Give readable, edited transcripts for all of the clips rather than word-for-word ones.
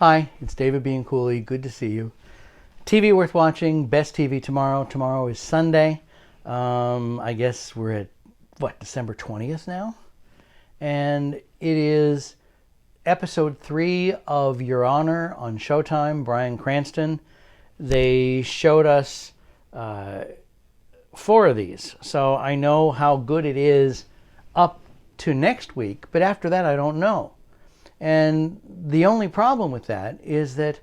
Hi, it's David Bean Cooley. Good to see you. TV worth watching, best TV tomorrow. Tomorrow is Sunday. I guess we're at, December 20th now? And it is episode 3 of Your Honor on Showtime, Bryan Cranston. They showed us 4 of these, so I know how good it is up to next week, but after that I don't know. And the only problem with that is that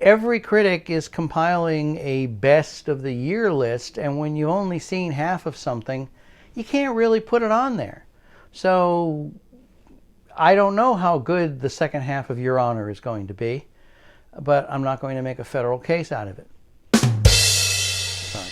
every critic is compiling a best of the year list, and when you've only seen half of something, you can't really put it on there. So I don't know how good the second half of Your Honor is going to be, but I'm not going to make a federal case out of it. Sorry.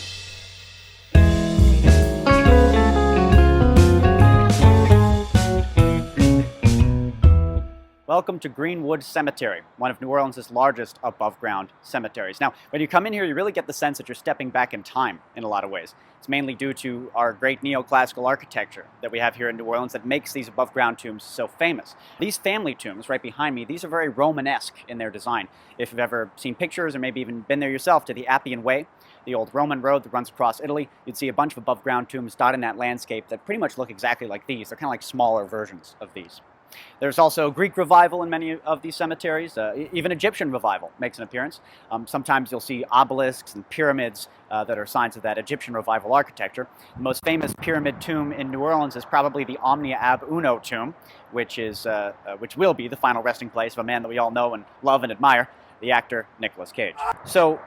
Welcome to Greenwood Cemetery, one of New Orleans' largest above-ground cemeteries. Now, when you come in here, you really get the sense that you're stepping back in time in a lot of ways. It's mainly due to our great neoclassical architecture that we have here in New Orleans that makes these above-ground tombs so famous. These family tombs right behind me, these are very Romanesque in their design. If you've ever seen pictures or maybe even been there yourself to the Appian Way, the old Roman road that runs across Italy, you'd see a bunch of above-ground tombs dotted in that landscape that pretty much look exactly like these. They're kind of like smaller versions of these. There's also Greek revival in many of these cemeteries. Even Egyptian revival makes an appearance. Sometimes you'll see obelisks and pyramids that are signs of that Egyptian revival architecture. The most famous pyramid tomb in New Orleans is probably the Omnia Ab Uno tomb, which will be the final resting place of a man that we all know and love and admire, the actor Nicolas Cage. So,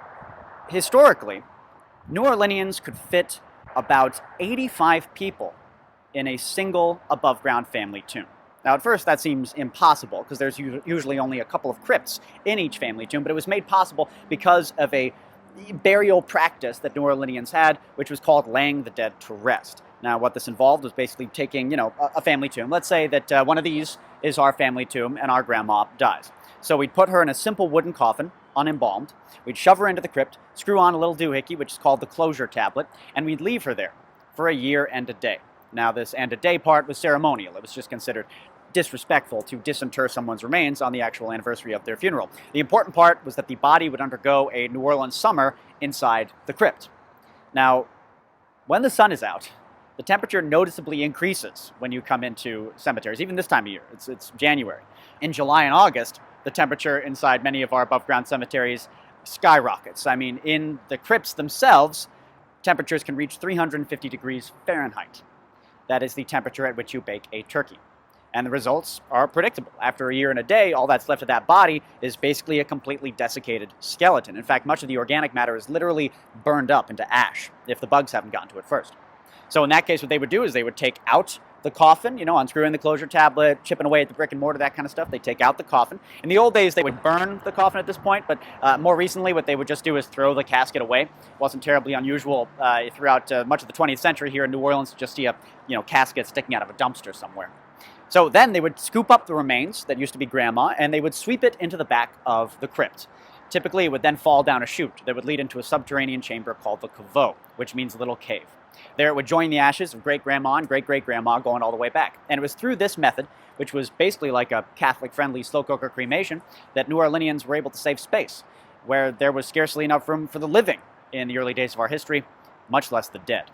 historically, New Orleanians could fit about 85 people in a single above-ground family tomb. Now, at first, that seems impossible, because there's usually only a couple of crypts in each family tomb, but it was made possible because of a burial practice that New Orleanians had, which was called laying the dead to rest. Now, what this involved was basically taking, a family tomb. Let's say that one of these is our family tomb, and our grandma dies. So we'd put her in a simple wooden coffin, unembalmed. We'd shove her into the crypt, screw on a little doohickey, which is called the closure tablet, and we'd leave her there for a year and a day. Now, this and a day part was ceremonial. It was just considered disrespectful to disinter someone's remains on the actual anniversary of their funeral. The important part was that the body would undergo a New Orleans summer inside the crypt. Now, when the sun is out, the temperature noticeably increases when you come into cemeteries, even this time of year. It's January. In July and August, the temperature inside many of our above-ground cemeteries skyrockets. I mean, in the crypts themselves, temperatures can reach 350 degrees Fahrenheit. That is the temperature at which you bake a turkey. And the results are predictable. After a year and a day, all that's left of that body is basically a completely desiccated skeleton. In fact, much of the organic matter is literally burned up into ash if the bugs haven't gotten to it first. So in that case, what they would do is they would take out the coffin, unscrewing the closure tablet, chipping away at the brick and mortar, that kind of stuff. They take out the coffin. In the old days, they would burn the coffin at this point, but more recently, what they would just do is throw the casket away. It wasn't terribly unusual throughout much of the 20th century here in New Orleans to just see a casket sticking out of a dumpster somewhere. So then they would scoop up the remains that used to be grandma, and they would sweep it into the back of the crypt. Typically, it would then fall down a chute that would lead into a subterranean chamber called the caveau, which means little cave. There it would join the ashes of great-grandma and great-great-grandma going all the way back. And it was through this method, which was basically like a Catholic-friendly slow-cooker cremation, that New Orleanians were able to save space, where there was scarcely enough room for the living in the early days of our history, much less the dead.